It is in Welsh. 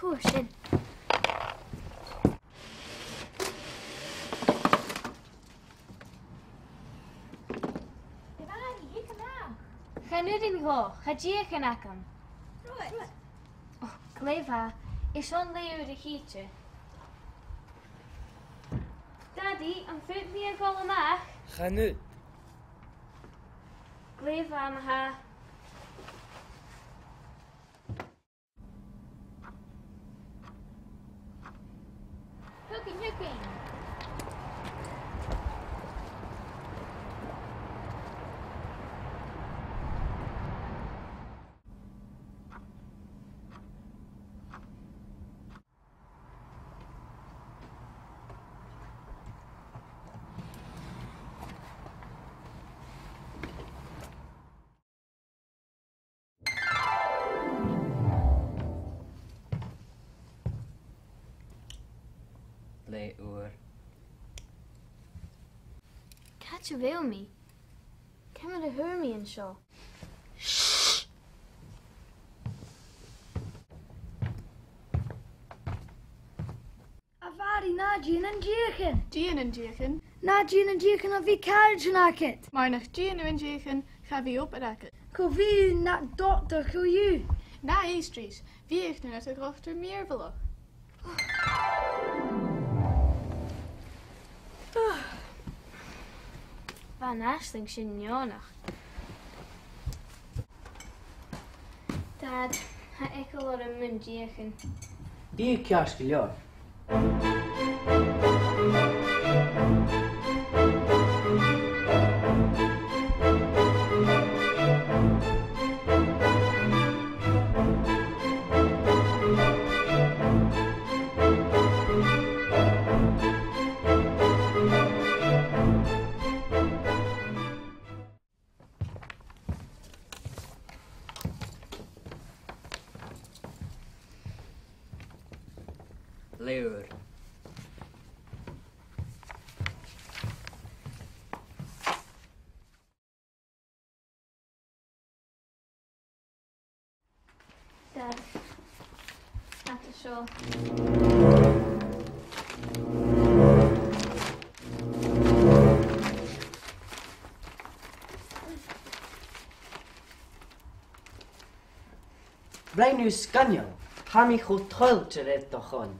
Cool, sin. Chanudin go, Deuchainn acam. Right. Oh, Clefa, is on leir de chiche. Daddy, am foot me a gol amach. Chanud. Clefa am ha. Hooking. Le oer. Catch a veil me. Come on a hear me and show. Avari na Deuchainn and Deuchainn. Deuchainn and Deuchainn. Na Deuchainn and Deuchainn of vi carriage and akit. Maar nach Deuchainn and Deuchainn ga vi op raken. Ko vi na dokter ko you. Na Eastries, wie heeft nu net een groter meer verloch? Van Ashling sin jonach. Dad, ha ik al een mun Deuchainn. Bí ceas go leor. Leor. Dad, at the show. Brein nu scanio. Ha mi go toilte red Deuchainn.